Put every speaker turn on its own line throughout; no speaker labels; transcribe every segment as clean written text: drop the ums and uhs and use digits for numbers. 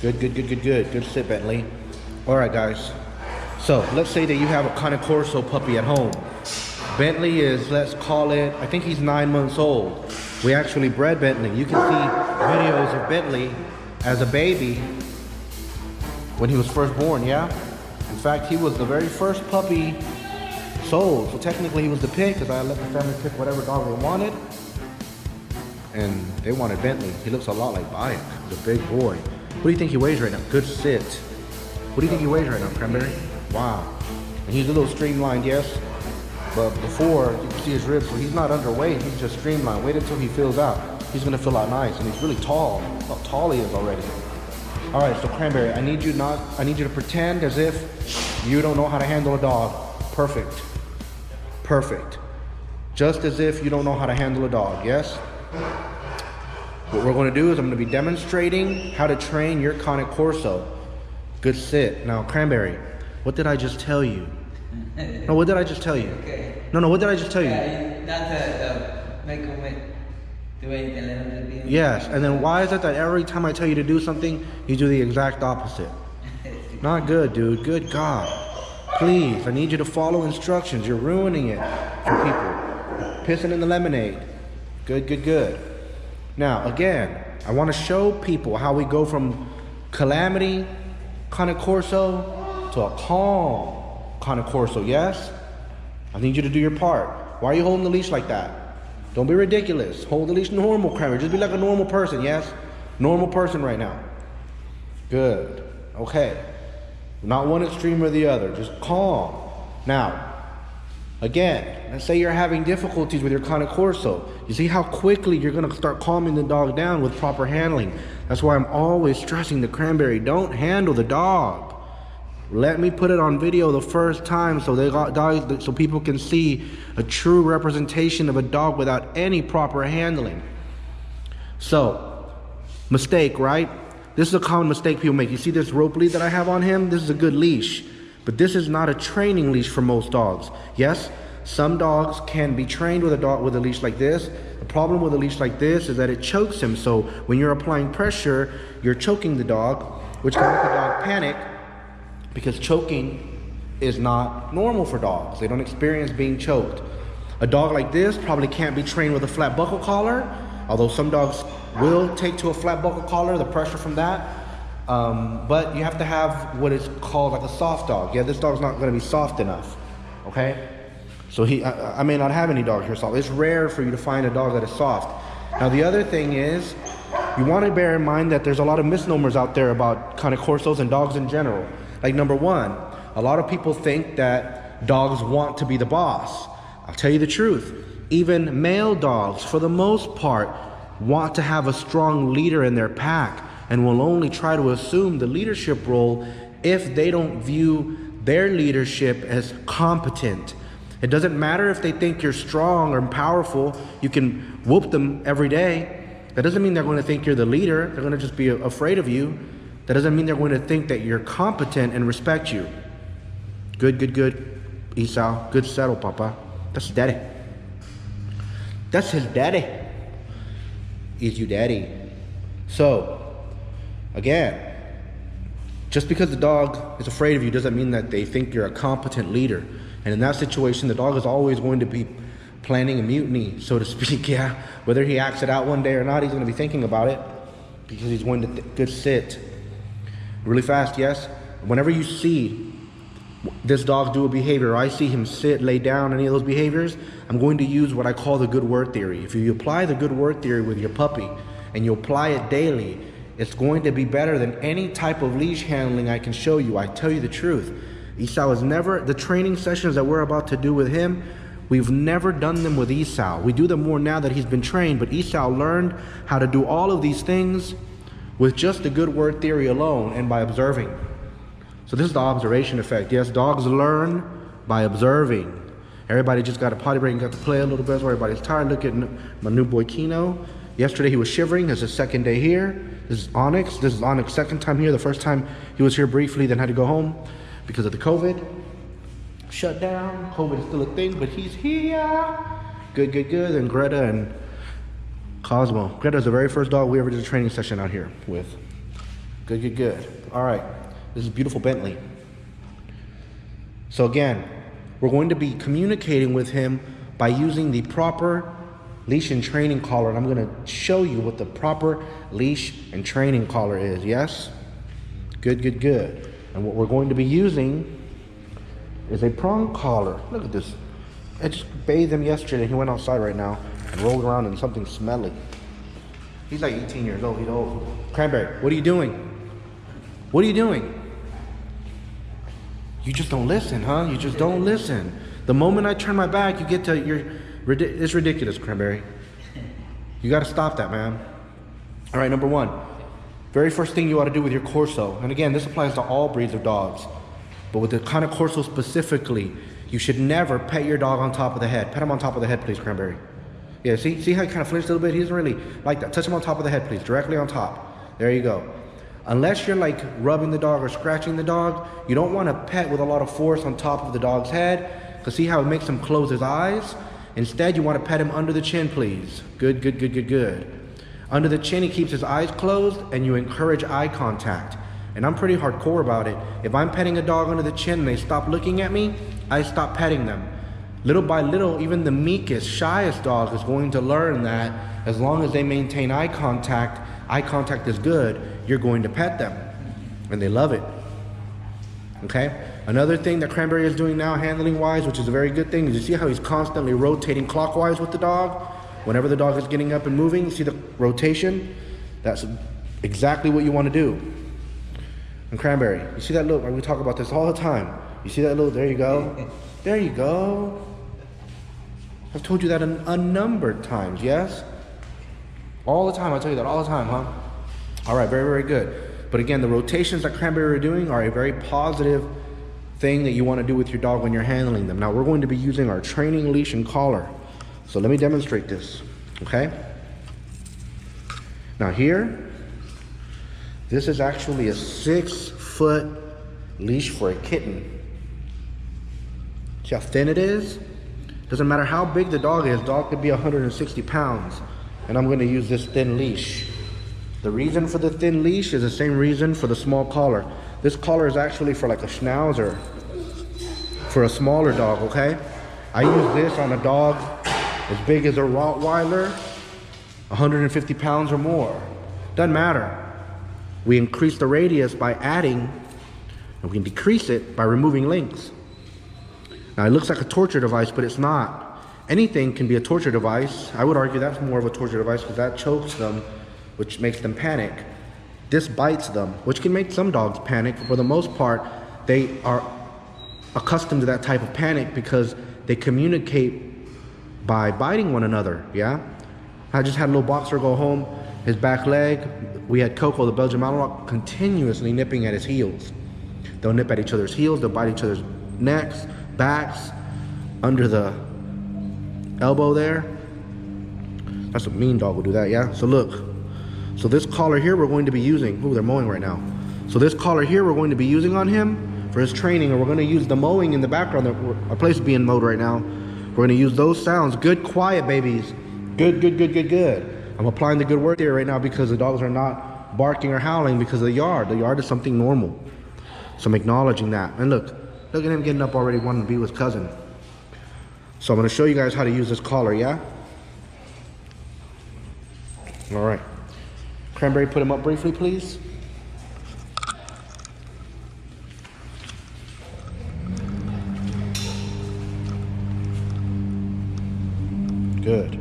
Good, good, good, good, good. Good sit, Bentley. All right, guys. So let's say that you have a Corso puppy at home. Bentley is, let's call it, I think he's 9 months old. We actually bred Bentley. You can see videos of Bentley as a baby when he was first born, yeah? In fact, he was the very first puppy sold. So technically he was the pick because I let the family pick whatever dog they wanted. And they wanted Bentley. He looks a lot like Bayek. He's a big boy. What do you think he weighs right now? Good sit. What do you think he weighs right now, Cranberry? Wow. And he's a little streamlined, yes? But before, you can see his ribs, so he's not underweight, he's just streamlined. Wait until he fills out. He's gonna fill out nice, and he's really tall. Look how tall he is already. All right, so Cranberry, I need you to pretend as if you don't know how to handle a dog. Perfect. Perfect. Just as if you don't know how to handle a dog, yes? What we're gonna do is I'm gonna be demonstrating how to train your Corso. Good sit. Now, Cranberry, what did I just tell you? No, what did I just tell you?
Okay.
No, what did I just tell you?
Not to make them do anything, let them just be.
Yes, and then why is it that every time I tell you to do something, you do the exact opposite? Not good, dude. Good God. Please, I need you to follow instructions. You're ruining it for people. Pissing in the lemonade. Good, good, good. Now, again, I want to show people how we go from calamity Corso to a calm Corso, yes? I need you to do your part. Why are you holding the leash like that? Don't be ridiculous. Hold the leash normal, Kramer. Just be like a normal person, yes? Normal person right now. Good. Okay. Not one extreme or the other. Just calm. Now, again, let's say you're having difficulties with your Corso. You see how quickly you're going to start calming the dog down with proper handling. That's why I'm always stressing the Cranberry. Don't handle the dog. Let me put it on video the first time so people can see a true representation of a dog without any proper handling. So, mistake, right? This is a common mistake people make. You see this rope lead that I have on him? This is a good leash. But this is not a training leash for most dogs. Yes, some dogs can be trained with a leash like this. The problem with a leash like this is that it chokes him. So when you're applying pressure, you're choking the dog, which can make the dog panic, because choking is not normal for dogs. They don't experience being choked. A dog like this probably can't be trained with a flat buckle collar, although some dogs will take to a flat buckle collar, the pressure from that. But you have to have what is called like a soft dog. Yeah, this dog's not gonna be soft enough, okay? So I may not have any dogs here soft. It's rare for you to find a dog that is soft. Now the other thing is, you wanna bear in mind that there's a lot of misnomers out there about Corsos and dogs in general. Like number one, a lot of people think that dogs want to be the boss. I'll tell you the truth. Even male dogs, for the most part, want to have a strong leader in their pack and will only try to assume the leadership role if they don't view their leadership as competent. It doesn't matter if they think you're strong or powerful. You can whoop them every day. That doesn't mean they're going to think you're the leader. They're going to just be afraid of you. That doesn't mean they're going to think that you're competent and respect you. Good, good, good, Esau. Good settle, Papa. That's his daddy. That's his daddy. Is you daddy. So, again, just because the dog is afraid of you doesn't mean that they think you're a competent leader. And in that situation, the dog is always going to be planning a mutiny, so to speak, yeah. Whether he acts it out one day or not, he's going to be thinking about it because he's going to good sit. Really fast, yes? Whenever you see this dog do a behavior, or I see him sit, lay down, any of those behaviors, I'm going to use what I call the good word theory. If you apply the good word theory with your puppy and you apply it daily, it's going to be better than any type of leash handling I can show you. I tell you the truth. Esau has never, the training sessions that we're about to do with him, we've never done them with Esau. We do them more now that he's been trained, but Esau learned how to do all of these things with just the good word theory alone and by observing. So this is the observation effect. Yes, dogs learn by observing. Everybody just got a potty break and got to play a little bit, so everybody's tired. Look at my new boy Kino. Yesterday he was shivering. It's his second day here. This is Onyx. This is Onyx's second time here. The first time he was here briefly, then had to go home because of the COVID. Shut down. COVID is still a thing, but he's here. Good, good, good. And Greta and Cosmo. Greta's the very first dog we ever did a training session out here with. Good, good, good. All right, this is beautiful Bentley. So again, we're going to be communicating with him by using the proper leash and training collar, and I'm going to show you what the proper leash and training collar is. Yes? Good, good, good. And what we're going to be using is a prong collar. Look at this. I just bathed him yesterday. He went outside right now and rolled around in something smelly. He's like 18 years old. He's old. Cranberry, what are you doing? What are you doing? You just don't listen, huh? You just don't listen. The moment I turn my back, you get to it's ridiculous, Cranberry. You got to stop that, man. All right, number one. Very first thing you ought to do with your Corso, and again, this applies to all breeds of dogs, but with the kind of Corso specifically, you should never pet your dog on top of the head. Pet him on top of the head, please, Cranberry. Yeah, see how he kind of flinched a little bit? He doesn't really like that. Touch him on top of the head, please, directly on top. There you go. Unless you're like rubbing the dog or scratching the dog, you don't want to pet with a lot of force on top of the dog's head, because see how it makes him close his eyes? Instead, you want to pet him under the chin, please. Good, good, good, good, good. Under the chin, he keeps his eyes closed, and you encourage eye contact. And I'm pretty hardcore about it. If I'm petting a dog under the chin and they stop looking at me, I stop petting them. Little by little, even the meekest, shyest dog is going to learn that as long as they maintain eye contact is good, you're going to pet them. And they love it. Okay? Another thing that Cranberry is doing now, handling-wise, which is a very good thing, is you see how he's constantly rotating clockwise with the dog? Whenever the dog is getting up and moving, you see the rotation? That's exactly what you want to do. And Cranberry, you see that look? We talk about this all the time. You see that look? There you go. There you go. I've told you that unnumbered times, yes? All the time, I tell you that all the time, huh? All right, very, very good. But again, the rotations that Cranberry are doing are a very positive thing that you want to do with your dog when you're handling them. Now, we're going to be using our training leash and collar. So let me demonstrate this, okay? Now here, this is actually a 6-foot leash for a kitten. See how thin it is? Doesn't matter how big the dog is, dog could be 160 pounds. And I'm going to use this thin leash. The reason for the thin leash is the same reason for the small collar. This collar is actually for like a schnauzer, for a smaller dog, okay? I use this on a dog as big as a Rottweiler, 150 pounds or more. Doesn't matter. We increase the radius by adding, and we can decrease it by removing links. Now it looks like a torture device, but it's not. Anything can be a torture device. I would argue that's more of a torture device because that chokes them, which makes them panic. This bites them, which can make some dogs panic. For the most part, they are accustomed to that type of panic because they communicate by biting one another, yeah? I just had a little boxer go home, his back leg, we had Coco, the Belgian Malinois, continuously nipping at his heels. They'll nip at each other's heels, they'll bite each other's necks, backs, under the elbow there. That's a mean dog will do that, yeah? So look, so this collar here we're going to be using, ooh, they're mowing right now. So this collar here we're going to be using on him for his training, and we're going to use the mowing in the background. Our place is being mowed right now. We're going to use those sounds. Good, quiet, babies. Good, good, good, good, good. I'm applying the good word there right now because the dogs are not barking or howling because of the yard. The yard is something normal. So I'm acknowledging that. And look at him getting up already wanting to be with cousin. So I'm going to show you guys how to use this collar, yeah? All right. Cranberry, put him up briefly, please. Good.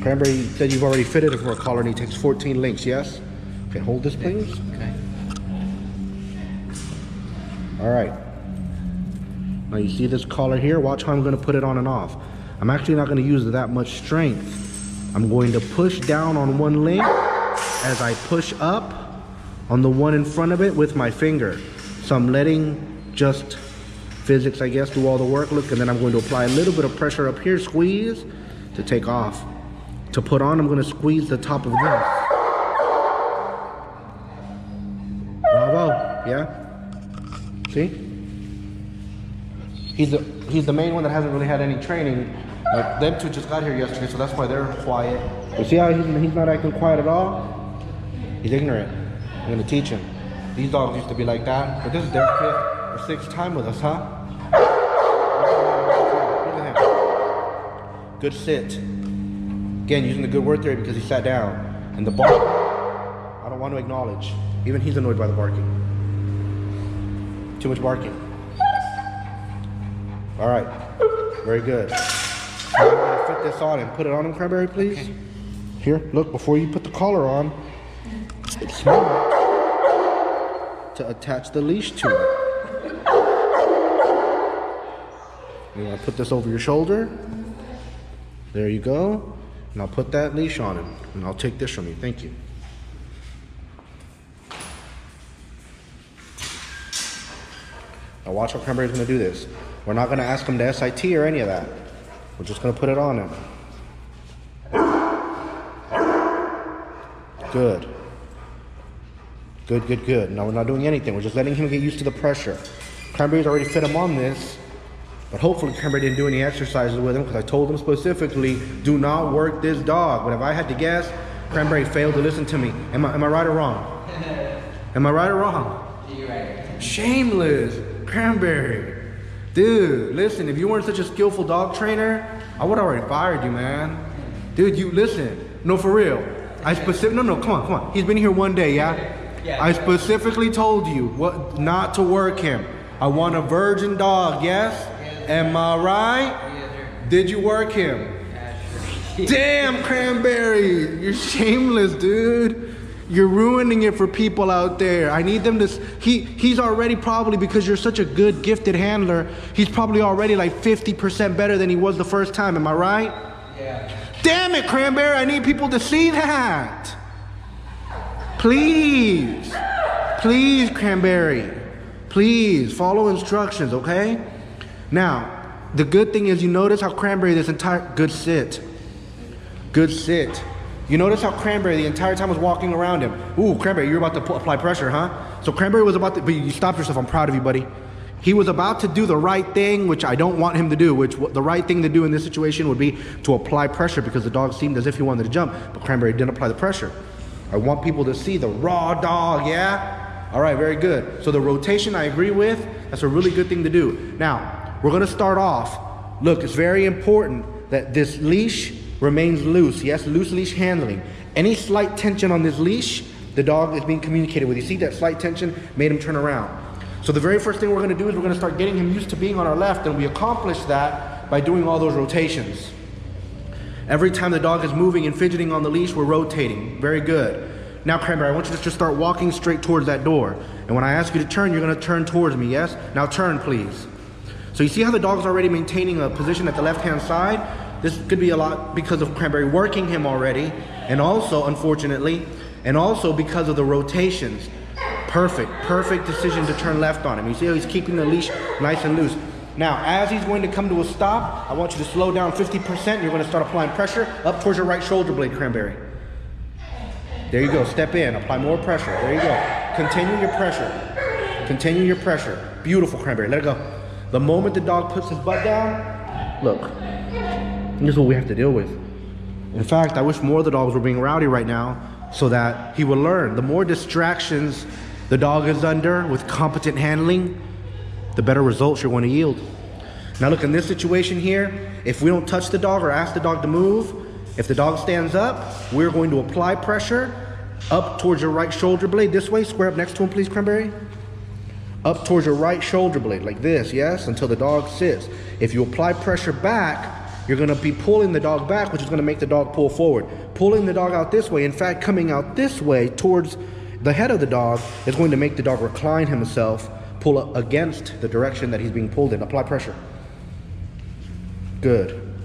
Cranberry said you've already fitted it for a collar and he takes 14 links, yes? Okay, hold this, please.
Okay.
All right. Now you see this collar here? Watch how I'm going to put it on and off. I'm actually not going to use that much strength. I'm going to push down on one link as I push up on the one in front of it with my finger. So I'm letting just physics, I guess, do all the work. Look, and then I'm going to apply a little bit of pressure up here, squeeze, to take off. To put on, I'm going to squeeze the top of this. Bravo, yeah? See? He's the main one that hasn't really had any training. Them two just got here yesterday, so that's why they're quiet. You see how he's not acting quiet at all? He's ignorant. I'm gonna teach him. These dogs used to be like that, but this is their 5th or 6th time with us, huh? Look at him. Good sit. Again, using the good word theory because he sat down. And the bark, I don't want to acknowledge. Even he's annoyed by the barking. Too much barking. All right, very good. I'm gonna fit this on and put it on him, Cranberry, please. Okay. Here, look, before you put the collar on, it's smart to attach the leash to it. You want to put this over your shoulder. There you go. And I'll put that leash on him. And I'll take this from you. Thank you. Now watch how Cranberry's going to do this. We're not going to ask him to SIT or any of that. We're just going to put it on him. Good. Good, good, good. Now we're not doing anything. We're just letting him get used to the pressure. Cranberry's already fit him on this. But hopefully Cranberry didn't do any exercises with him because I told him specifically, do not work this dog. But if I had to guess, Cranberry failed to listen to me. Am I right or wrong? Am I right or wrong?
You're right.
Shameless. Cranberry. Dude, listen, if you weren't such a skillful dog trainer, I would have already fired you, man. Dude, you listen. No, for real. No, come on. He's been here one day, yeah? I specifically told you what not to work him. I want a virgin dog, yes? Am I right? Did you work him? Damn, Cranberry, you're shameless, dude. You're ruining it for people out there. I need them to, he's already probably, because you're such a good, gifted handler, he's probably already like 50% better than he was the first time, am I right?
Yeah.
Damn it, Cranberry, I need people to see that. Please, please, Cranberry, please follow instructions, okay? Now, the good thing is you notice how Cranberry this entire, good sit. Good sit. You notice how Cranberry the entire time was walking around him. Ooh, Cranberry, you're about to apply pressure, huh? So Cranberry was about to, but you stopped yourself, I'm proud of you, buddy. He was about to do the right thing, which I don't want him to do, which the right thing to do in this situation would be to apply pressure because the dog seemed as if he wanted to jump, but Cranberry didn't apply the pressure. I want people to see the raw dog, yeah? All right, very good. So the rotation I agree with, that's a really good thing to do. Now, we're gonna start off. Look, it's very important that this leash remains loose. Yes, loose leash handling. Any slight tension on this leash, the dog is being communicated with. You see that slight tension made him turn around. So the very first thing we're gonna do is we're gonna start getting him used to being on our left, and we accomplish that by doing all those rotations. Every time the dog is moving and fidgeting on the leash, we're rotating. Very good. Now, Cranberry, I want you to just start walking straight towards that door. And when I ask you to turn, you're gonna turn towards me, yes? Now turn, please. So you see how the dog's already maintaining a position at the left-hand side? This could be a lot because of Cranberry working him already, and also, unfortunately, and also because of the rotations. Perfect decision to turn left on him. You see how he's keeping the leash nice and loose. Now, as he's going to come to a stop, I want you to slow down 50%. You're going to start applying pressure up towards your right shoulder blade, Cranberry. There you go, step in, apply more pressure. There you go. Continue your pressure. Continue your pressure. Beautiful, Cranberry, let it go. The moment the dog puts his butt down, look, this is what we have to deal with. In fact, I wish more of the dogs were being rowdy right now so that he would learn. The more distractions the dog is under with competent handling, the better results you're going to yield. Now look, in this situation here, if we don't touch the dog or ask the dog to move, if the dog stands up, we're going to apply pressure up towards your right shoulder blade. This way, square up next to him, please, Cranberry. Up towards your right shoulder blade, like this, yes, until the dog sits. If you apply pressure back, you're gonna be pulling the dog back, which is gonna make the dog pull forward. Pulling the dog out this way, in fact, coming out this way towards the head of the dog is going to make the dog recline himself, pull up against the direction that he's being pulled in. Apply pressure. Good.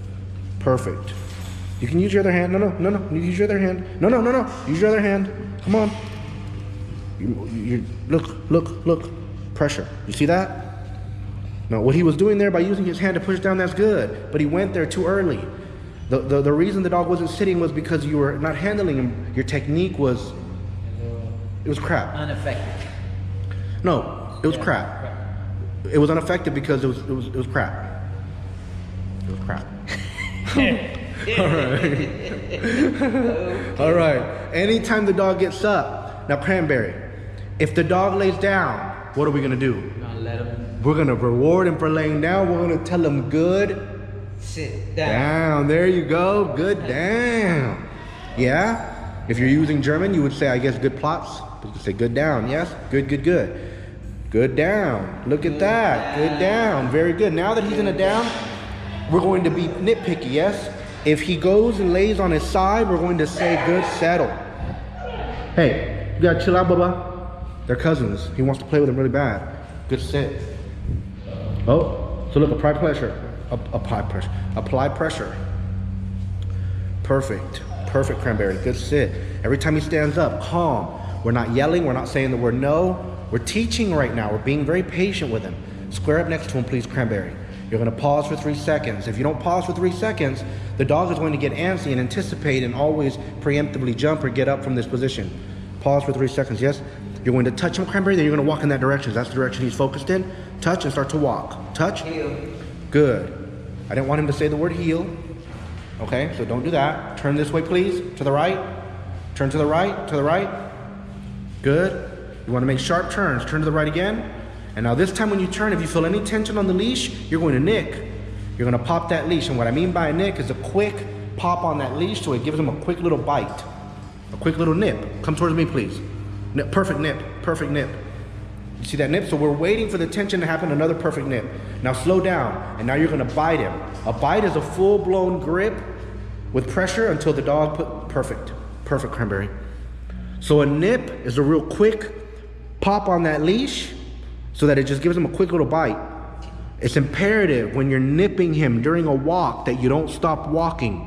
Perfect. You can use your other hand. No. You use your other hand. No. Use your other hand. Come on. Look. Pressure. You see that? Now, what he was doing there by using his hand to push down, that's good. But he went there too early. The reason the dog wasn't sitting was because you were not handling him. Your technique was, it was crap.
Ineffective.
No, it was crap. It was ineffective because it was crap. It was crap. All right. All right. Anytime the dog gets up, Now, Cranberry, if the dog lays down, what are we gonna do?
We're gonna let him
We're gonna reward him for laying down. We're gonna tell him good
sit down.
down. There you go, good down. Yeah? If you're using German, you would say, I guess, good plots. You could say good down, yes? Good, good, good. Good down. Look at that. Good down. Very good. Now that he's in a down, we're going to be nitpicky, yes? If he goes and lays on his side, we're going to say good settle. Hey, you gotta chill out, Bubba. They're cousins. He wants to play with them really bad. Good sit. Oh, so look, apply pressure. Apply pressure. Apply pressure. Perfect. Perfect, Cranberry. Good sit. Every time he stands up, calm. We're not yelling. We're not saying the word no. We're teaching right now. We're being very patient with him. Square up next to him, please, Cranberry. You're going to pause for 3 seconds. If you don't pause for 3 seconds, the dog is going to get antsy and anticipate and always preemptively jump or get up from this position. Pause for 3 seconds, yes? You're going to touch him, Cranberry, then you're going to walk in that direction. That's the direction he's focused in. Touch and start to walk. Touch.
Heel.
Good. I didn't want him to say the word heel. Okay, so don't do that. Turn this way, please. To the right. Turn to the right. To the right. Good. You want to make sharp turns. Turn to the right again. And now this time when you turn, if you feel any tension on the leash, you're going to nick. You're going to pop that leash. And what I mean by a nick is a quick pop on that leash so it gives him a quick little bite. A quick little nip. Come towards me, please. Nip. Perfect nip. Perfect nip. You see that nip? So we're waiting for the tension to happen, another perfect nip. Now slow down, and now you're gonna bite him. A bite is a full-blown grip with pressure until the dog perfect. Perfect, Cranberry. So a nip is a real quick pop on that leash so that it just gives him a quick little bite. It's imperative when you're nipping him during a walk that you don't stop walking.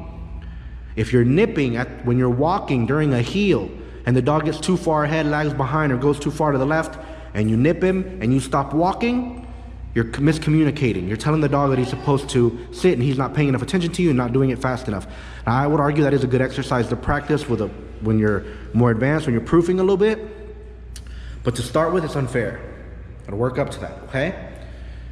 If you're nipping when you're walking during a heel and the dog gets too far ahead, lags behind, or goes too far to the left, and you nip him and you stop walking, you're miscommunicating. You're telling the dog that he's supposed to sit and he's not paying enough attention to you and not doing it fast enough. Now, I would argue that is a good exercise to practice when you're more advanced, when you're proofing a little bit. But to start with, it's unfair. Gotta work up to that, okay?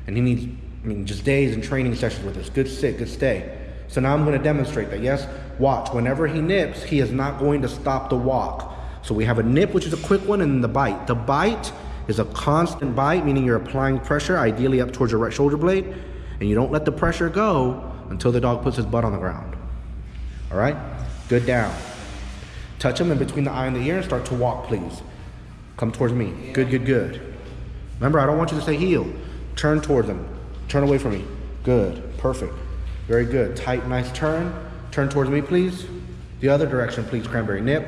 And he needs, just days and training sessions with us. Good sit, good stay. So now I'm gonna demonstrate that, yes? Watch, whenever he nips, he is not going to stop the walk. So we have a nip, which is a quick one, and then the bite. The bite is a constant bite, meaning you're applying pressure, ideally up towards your right shoulder blade, and you don't let the pressure go until the dog puts his butt on the ground. All right? Good down. Touch him in between the eye and the ear and start to walk, please. Come towards me. Good, good, good. Remember, I don't want you to say heel. Turn towards him. Turn away from me. Good. Perfect. Very good. Tight, nice turn. Turn towards me, please. The other direction, please, Cranberry. Nip.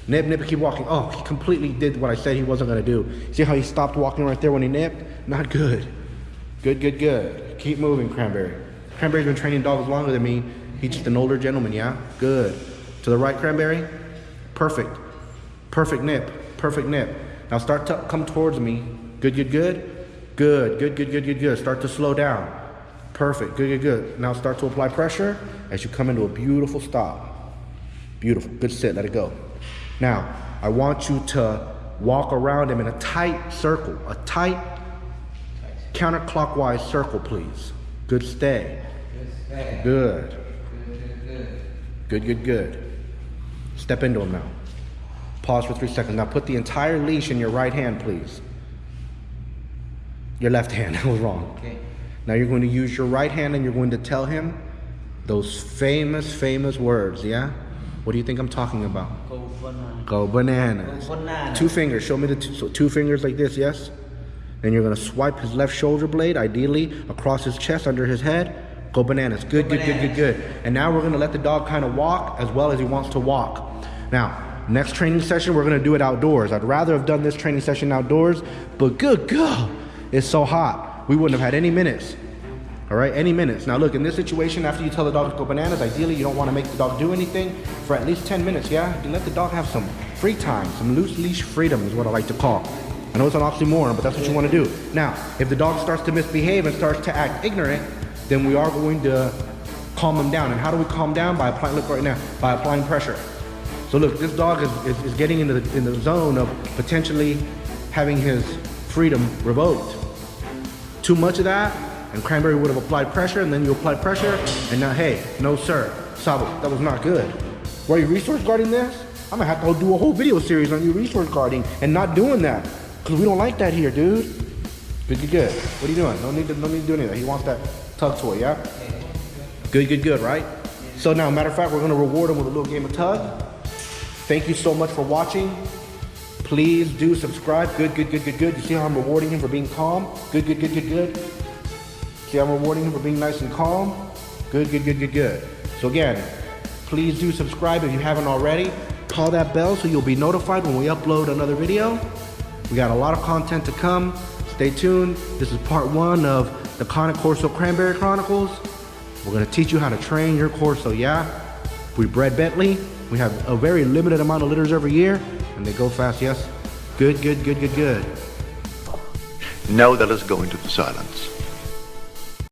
Nip, nip, keep walking. Oh, he completely did what I said he wasn't gonna do. See how he stopped walking right there when he nipped? Not good. Good, good, good. Keep moving, Cranberry. Cranberry's been training dogs longer than me. He's just an older gentleman, yeah? Good. To the right, Cranberry. Perfect. Perfect nip. Perfect nip. Now start to come towards me. Good, good, good. Good, good, good, good, good, good. Start to slow down. Perfect. Good, good, good. Now start to apply pressure as you come into a beautiful stop. Beautiful. Good sit. Let it go. Now, I want you to walk around him in a tight circle, a tight counterclockwise circle, please. Good stay. Good. Good, good, good. Step into him now. Pause for 3 seconds. Now put the entire leash in your right hand, please. Your left hand, I was wrong.
Okay.
Now you're going to use your right hand and you're going to tell him those famous, famous words, yeah? What do you think I'm talking about?
Go banana.
Go bananas.
Go banana.
2 fingers. Show me the two. So 2 fingers like this, yes? Then you're going to swipe his left shoulder blade, ideally across his chest, under his head. Go bananas. Good,
Go
good, good, good, good. And now we're going to let the dog kind of walk as well as he wants to walk. Now, next training session, we're going to do it outdoors. I'd rather have done this training session outdoors, but good God, it's so hot. We wouldn't have had any minutes. All right, any minutes. Now look, in this situation, after you tell the dog to go bananas, ideally you don't want to make the dog do anything for at least 10 minutes, yeah? You let the dog have some free time, some loose leash freedom is what I like to call. I know it's an oxymoron, but that's what you want to do. Now, if the dog starts to misbehave and starts to act ignorant, then we are going to calm him down. And how do we calm down? By applying, look right now, by applying pressure. So look, this dog is getting in the zone of potentially having his freedom revoked. Too much of that, and Cranberry would have applied pressure, and then you apply pressure, and now, hey, no sir, Sabo, that was not good. Were you resource guarding this? I'm gonna have to do a whole video series on you resource guarding and not doing that. Because we don't like that here, dude. Good. What are you doing? No need to do anything. He wants that tug toy, yeah? Good, right? So now, matter of fact, we're gonna reward him with a little game of tug. Thank you so much for watching. Please do subscribe. Good. You see how I'm rewarding him for being calm? Good. See how I'm rewarding him for being nice and calm? Good. So again, please do subscribe if you haven't already. Call that bell so you'll be notified when we upload another video. We got a lot of content to come. Stay tuned. This is part 1 of the Corso Cranberry Chronicles. We're gonna teach you how to train your Corso, yeah? We bred Bentley. We have a very limited amount of litters every year, and they go fast, yes? Good.
Now let us go into the silence.